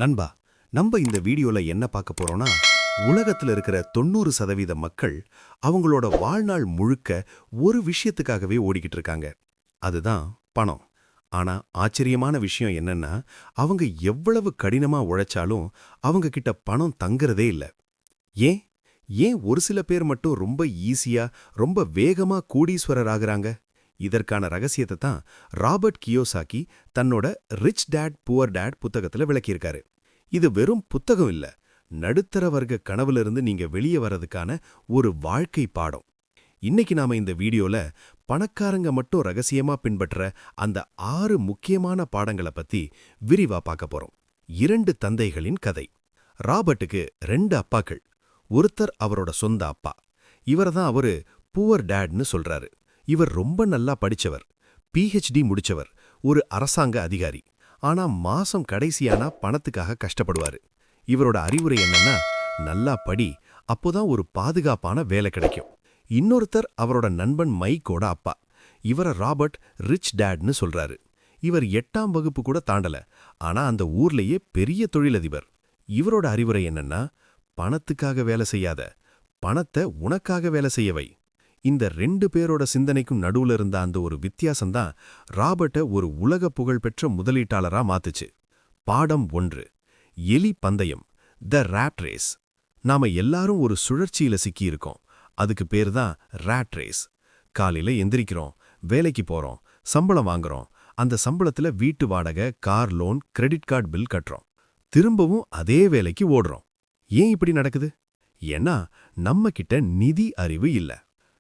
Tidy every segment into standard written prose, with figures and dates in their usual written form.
நண்பா, நம்ம இந்த வீடியோல என்ன பார்க்க போறோம்னா, உலகத்துல இருக்கிற 90% மக்கள் அவங்களோட வாழ்நாள் முழுக்க ஒரு விஷயத்துக்காகவே ஓடிக்கிட்டு இருக்காங்க. அதுதான் பணம். ஆனா ஆச்சரியமான விஷயம் என்னன்னா, அவங்க எவ்வளவு கடினமா உழைச்சாலும் அவங்க கிட்ட பணம் தங்குறதே இல்ல. ஏன்? ஏன் ஒரு சில பேர் மட்டும் ரொம்ப ஈஸியா, ரொம்ப வேகமா கோடீஸ்வரர் ஆகுறாங்க? இதற்கான ரகசியத்தை தான் ராபர்ட் கியோசாகி தன்னோட ரிச் டேட் புவர் டேட் புத்தகத்துல விளக்கியிருக்காரு. இது வெறும் புத்தகம் இல்ல, நடுத்தர வர்க்க கனவுல நீங்க வெளியே வர்றதுக்கான ஒரு வாழ்க்கை பாடம். இன்னைக்கு நாம இந்த வீடியோல பணக்காரங்க மட்டும் ரகசியமா பின்பற்ற அந்த 6 முக்கியமான பாடங்களை பத்தி விரிவா பார்க்க போறோம். 2 தந்தைகளின் கதை. ராபர்ட்டுக்கு 2 அப்பாக்கள். ஒருத்தர் அவரோட சொந்த அப்பா. இவர்தான் அவரு புவர் டேட்னு சொல்றாரு. இவர் ரொம்ப நல்லா படிச்சவர், PhD முடிச்சவர், ஒரு அரசாங்க அதிகாரி. ஆனா மாசம் கடைசியானா பணத்துக்காக கஷ்டப்படுவாரு. இவரோட அறிவுரை என்னன்னா, நல்லா படி, அப்போதான் ஒரு பாதுகாப்பான வேலை கிடைக்கும். இன்னொருத்தர் அவரோட நண்பன் மைக்கோட அப்பா. இவர ராபர்ட் ரிச் டேட்னு சொல்றாரு. இவர் 8ஆம் வகுப்பு கூட தாண்டல. ஆனா அந்த ஊர்லயே பெரிய தொழிலதிபர். இவரோட அறிவுரை என்னன்னா, பணத்துக்காக வேலை செய்யாத, பணத்தை உனக்காக வேலை செய்யவை. இந்த 2 பேரோட சிந்தனைக்கும் நடுவுல இருந்த அந்த ஒரு வித்தியாசம்தான் ராபர்ட்டை ஒரு உலக புகழ்பெற்ற முதலீட்டாளரா மாத்துச்சு. பாடம் 1. எலி பந்தயம், த ராட் ரேஸ். நாம எல்லாரும் ஒரு சுழற்சியில சிக்கியிருக்கோம். அதுக்கு பேர் தான் ராட் ரேஸ். காலையில எந்திரிக்கிறோம், வேலைக்கு போறோம், சம்பளம் வாங்குறோம். அந்த சம்பளத்துல வீட்டு வாடகை, car loan, credit card bill கட்டுறோம். திரும்பவும் அதே வேலைக்கு ஓடுறோம். ஏன் இப்படி நடக்குது? ஏன்னா நம்ம கிட்ட நிதி அறிவு இல்ல.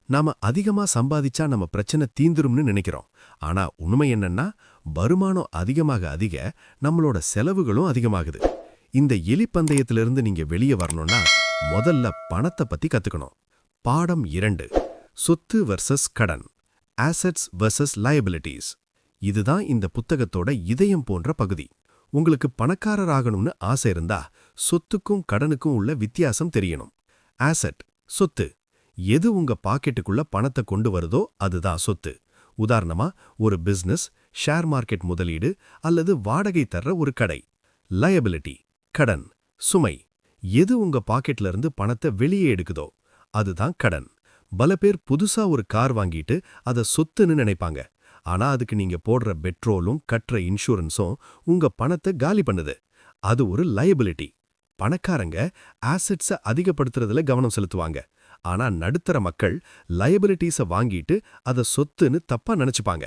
நாம அதிகமா சம்பாதிச்சா நம்ம பிரச்சனை தீந்துரும்னு நினைக்கிறோம். ஆனா உண்மை என்னன்னா, வருமானம் அதிக நம்மளோட செலவுகளும் அதிகமாகுது. இந்த எலி பந்தயத்திலிருந்து நீங்க வெளியே வரணும்னா முதல்ல பணத்தை பத்தி கத்துக்கணும். பாடம் 2. சொத்து வர்சஸ் கடன், ஆசெட்ஸ் வர்சஸ் லயபிலிட்டிஸ். இதுதான் இந்த புத்தகத்தோட இதயம் போன்ற பகுதி. உங்களுக்கு பணக்காரர் ஆகணும்னு ஆசை இருந்தா சொத்துக்கும் கடனுக்கும் உள்ள வித்தியாசம் தெரியணும். ஆசெட், சொத்து. எது உங்க பாக்கெட்டுக்குள்ள பணத்தை கொண்டு வருதோ அதுதான் சொத்து. உதாரணமா ஒரு பிசினஸ், ஷேர் மார்க்கெட் முதலீடு அல்லது வாடகை தர்ற ஒரு கடை. லயபிலிட்டி, கடன், சுமை. எது உங்க பாக்கெட்ல இருந்து பணத்தை வெளியே எடுக்குதோ அதுதான் கடன். பல பேர் புதுசா ஒரு கார் வாங்கிட்டு அதை சொத்துன்னு நினைப்பாங்க. ஆனா அதுக்கு நீங்க போடுற பெட்ரோலும் கட்டுற இன்சூரன்ஸும் உங்க பணத்தை காலி பண்ணுது. அது ஒரு லயபிலிட்டி. பணக்காரங்க ஆசெட்ஸை அதிகப்படுத்துறதுல கவனம் செலுத்துவாங்க. ஆனா நடுத்தர மக்கள் லயபிலிட்டிஸை வாங்கிட்டு அதை சொத்துன்னு தப்பா நினைச்சுப்பாங்க.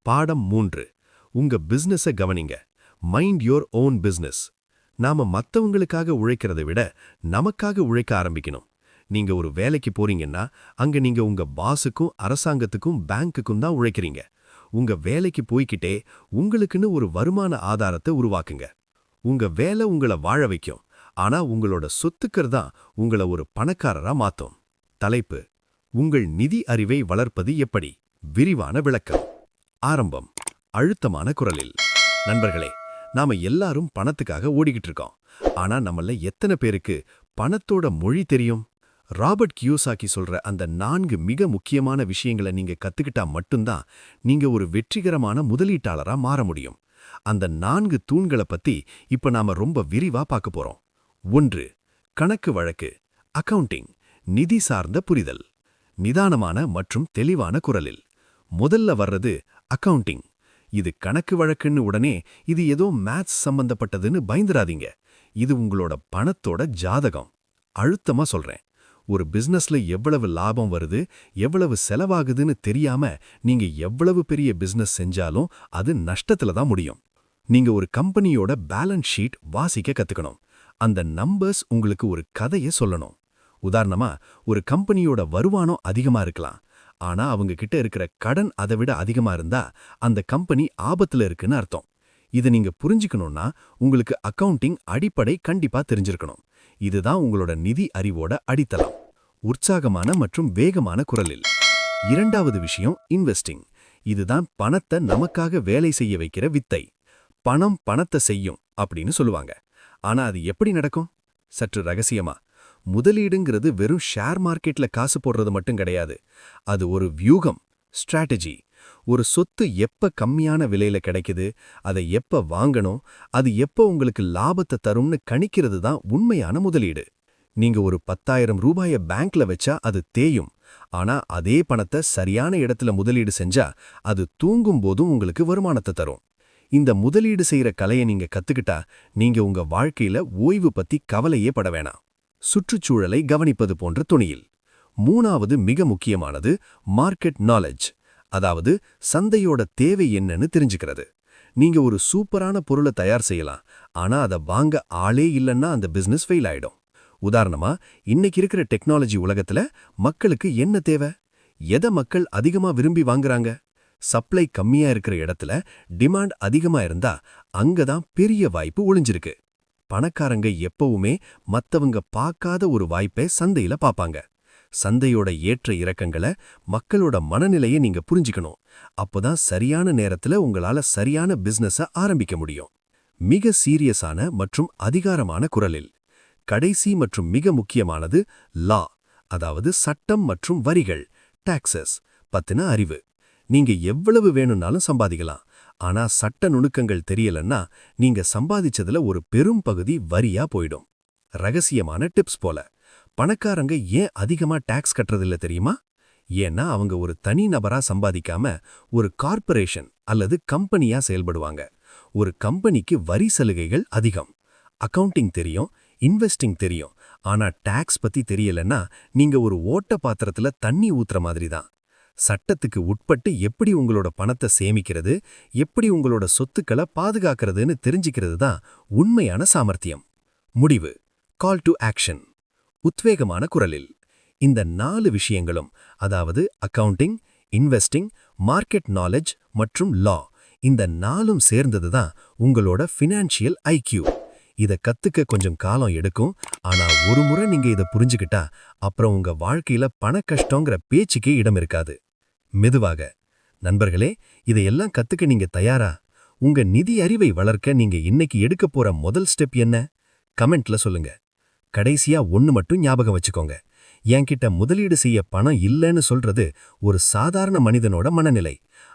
பாடம் 3. உங்க பிசினஸை கவனிங்க. Mind your own business. நாம மத்தவங்களுக்காக உழைக்கிறதை விட நமக்காக உழைக்க ஆரம்பிக்கணும். நீங்க ஒரு வேலைக்கு போறீங்கன்னா அங்க நீங்க உங்க பாஸுக்கும் அரசாங்கத்துக்கும் பேங்க்குக்கும் தான் உழைக்கிறீங்க. உங்க வேலைக்கு போய்கிட்டே உங்களுக்குன்னு ஒரு வருமான ஆதாரத்தை உருவாக்குங்க. உங்க வேலை உங்களை வாழ வைக்கும். ஆனா உங்களோட சொத்துக்கள் தான் உங்களை ஒரு பணக்காரரா மாத்தும். தலைப்பு: உங்கள் நிதி அறிவை வளர்ப்பது எப்படி? விரிவான விளக்கம். ஆரம்பம். அழுத்தமான குரலில். நண்பர்களே, நாம எல்லாரும் பணத்துக்காக ஓடிக்கிட்டு இருக்கோம். ஆனா நம்மள எத்தனை பேருக்கு பணத்தோட மொழி தெரியும்? ராபர்ட் கியோசாகி சொல்ற அந்த 4 மிக முக்கியமான விஷயங்களை நீங்க கத்துக்கிட்டா மட்டும்தான் நீங்க ஒரு வெற்றிகரமான முதலீட்டாளரா மாற முடியும். அந்த 4 தூண்களை பத்தி இப்ப நாம ரொம்ப விரிவா பார்க்க போறோம். 1. கணக்கு வழக்கு, அக்கவுண்டிங், நிதி சார்ந்த புரிதல். நிதானமான மற்றும் தெளிவான குரலில். முதல்ல வர்றது அக்கவுண்டிங். இது கணக்கு வழக்குன்னு உடனே இது ஏதோ மேத்ஸ் சம்பந்தப்பட்டதுன்னு பயந்துராதீங்க. இது உங்களோட பணத்தோட ஜாதகம். அழுத்தமா சொல்றேன். ஒரு பிசினஸ்ல எவ்வளவு லாபம் வருது, எவ்வளவு செலவாகுதுன்னு தெரியாம நீங்க எவ்வளவு பெரிய பிசினஸ் செஞ்சாலும் அது நஷ்டத்துல தான் முடியும். நீங்க ஒரு கம்பெனியோட பேலன்ஸ் ஷீட் வாசிக்க கத்துக்கணும். அந்த நம்பர்ஸ் உங்களுக்கு ஒரு கதையை சொல்லணும். உதாரணமா ஒரு கம்பெனியோட வருமானம் அதிகமா இருக்கலாம். ஆனா அவங்க கிட்ட இருக்கிற கடன் அதை விட அதிகமா இருந்தா அந்த கம்பெனி ஆபத்துல இருக்குன்னு அர்த்தம். இதை நீங்க புரிஞ்சுக்கணும்னா உங்களுக்கு அக்கவுண்டிங் அடிப்படை கண்டிப்பா தெரிஞ்சிருக்கணும். இதுதான் உங்களோட நிதி அறிவோட அடித்தளம். உற்சாகமான மற்றும் வேகமான குரலில். 2வது விஷயம் இன்வெஸ்டிங். இதுதான் பணத்தை நமக்காக வேலை செய்ய வைக்கிற வித்தை. பணம் பணத்தை செய்யும் அப்படின்னு சொல்லுவாங்க. ஆனா அது எப்படி நடக்கும்? சற்று ரகசியமா. முதலீடுங்கிறது வெறும் ஷேர் மார்க்கெட்ல காசு போடுறது மட்டும் கிடையாது. அது ஒரு வியூகம், ஸ்ட்ராட்டஜி. ஒரு சொத்து எப்ப கம்மியான விலையில கிடைக்குது, அதை எப்ப வாங்கணும், அது எப்ப உங்களுக்கு லாபத்தை தரும்னு கணிக்கிறது தான் உண்மையான முதலீடு. நீங்க ஒரு 10,000 ரூபாய பேங்க்ல வச்சா அது தேயும். ஆனா அதே பணத்தை சரியான இடத்துல முதலீடு செஞ்சா அது தூங்கும் போதும் உங்களுக்கு வருமானத்தை தரும். இந்த முதலீடு செய்யற கலையை நீங்க கத்துக்கிட்டா நீங்க உங்க வாழ்க்கையில ஓய்வு பத்தி கவலையே பட வேணாம். சுற்றுச்சூழலை கவனிப்பது போன்ற துணியில். மூணாவது மிக முக்கியமானது மார்க்கெட் நாலேஜ். அதாவது சந்தையோட தேவை என்னன்னு தெரிஞ்சுக்கிறது. நீங்க ஒரு சூப்பரான பொருளை தயார் செய்யலாம், ஆனா அதை வாங்க ஆளே இல்லைன்னா அந்த பிசினஸ் ஃபெயில் ஆயிடும். உதாரணமா, இன்னைக்கு இருக்கிற டெக்னாலஜி உலகத்துல மக்களுக்கு என்ன தேவை? எதை மக்கள் அதிகமா விரும்பி வாங்குறாங்க? சப்ளை கம்மியா இருக்கிற இடத்துல டிமாண்ட் அதிகமா இருந்தா அங்கதான் பெரிய வாய்ப்பு ஒளிஞ்சிருக்கு. பணக்காரங்க எப்பவுமே மத்தவங்க பார்க்காத ஒரு வாய்ப்பை சந்தையில பாப்பாங்க. சந்தையோட ஏற்ற இறக்கங்களை, மக்களோட மனநிலையை நீங்க புரிஞ்சுக்கணும். அப்போதான் சரியான நேரத்துல உங்களால சரியான பிசினஸ ஆரம்பிக்க முடியும். மிக சீரியஸான மற்றும் அதிகாரமான குரலில். கடைசி மற்றும் மிக முக்கியமானது லா, அதாவது சட்டம் மற்றும் வரிகள், டாக்ஸஸ் பத்தின அறிவு. நீங்க எவ்வளவு வேணும்னாலும் சம்பாதிக்கலாம். ஆனா சட்ட நுணுக்கங்கள் தெரியலன்னா நீங்க சம்பாதிச்சதுல ஒரு பெரும் பகுதி வரியா போயிடும். ரகசியமான டிப்ஸ் போல. பணக்காரங்க ஏன் அதிகமா டாக்ஸ் கட்டுறதில்ல தெரியுமா? ஏன்னா அவங்க ஒரு தனி நபரா சம்பாதிக்காம ஒரு கார்ப்பரேஷன் அல்லது கம்பெனியா செயல்படுவாங்க. ஒரு கம்பெனிக்கு வரி சலுகைகள் அதிகம். அக்கவுண்டிங் தெரியும், இன்வெஸ்டிங் தெரியும். ஆனா டாக்ஸ் பத்தி தெரியலன்னா நீங்க ஒரு ஓட்ட பாத்திரத்துல தண்ணி ஊத்துற மாதிரி தான். சட்டத்துக்கு உட்பட்டு எப்படி உங்களோட பணத்தை சேமிக்கிறது, எப்படி உங்களோட சொத்துக்களை பாதுகாக்கிறதுன்னு தெரிஞ்சுக்கிறது தான் உண்மையான சாமர்த்தியம். முடிவு. Call to action. உத்வேகமான குரலில். இந்த 4 விஷயங்களும், அதாவது அக்கவுண்டிங், இன்வெஸ்டிங், மார்க்கெட் நாலேஜ் மற்றும் லா, இந்த 4ம் சேர்ந்தது தான் உங்களோட ஃபினான்ஷியல் ஐக்யூ. இத கத்துக்க கொஞ்சம் காலம் எடுக்கும். ஆனா ஒரு முறை நீங்க இத புரிஞ்சுக்கிட்டா அப்புறம் உங்க வாழ்க்கையில பண கஷ்டங்கிற பேச்சுக்கே இடம் இருக்காது. மெதுவாக. நண்பர்களே, இதையெல்லாம் கத்துக்க நீங்க தயாரா? உங்க நிதி அறிவை வளர்க்க நீங்க இன்னைக்கு எடுக்க போற முதல் ஸ்டெப் என்ன? கமெண்ட்ல சொல்லுங்க. கடைசியா ஒன்னு மட்டும் ஞாபகம் வச்சுக்கோங்க. என்கிட்ட முதலீடு செய்ய பணம் இல்லைன்னு சொல்றது ஒரு சாதாரண மனிதனோட மனநிலை.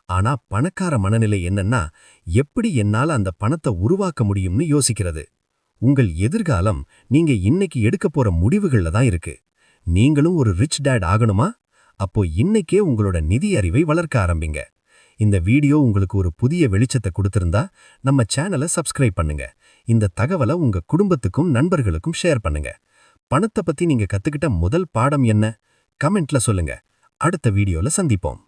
ஆனா பணக்கார மனநிலை என்னன்னா, எப்படி என்னால அந்த பணத்தை உருவாக்க முடியும்னு யோசிக்கிறது. உங்கள் எதிர்காலம் நீங்க இன்னைக்கு எடுக்க போற முடிவுகள்ல தான் இருக்கு. நீங்களும் ஒரு ரிச் டேட் ஆகணுமா? அப்போ இன்னைக்கே உங்களோட நிதி அறிவை வளர்க்க ஆரம்பிங்க. இந்த வீடியோ உங்களுக்கு ஒரு புதிய வெளிச்சத்தை கொடுத்திருந்தா நம்ம சேனலை சப்ஸ்கிரைப் பண்ணுங்க. இந்த தகவலை உங்க குடும்பத்துக்கும் நண்பர்களுக்கும் ஷேர் பண்ணுங்க. பணத்தை பத்தி நீங்க கத்துக்கிட்ட முதல் பாடம் என்ன? கமெண்ட்ல சொல்லுங்க. அடுத்த வீடியோல சந்திப்போம்.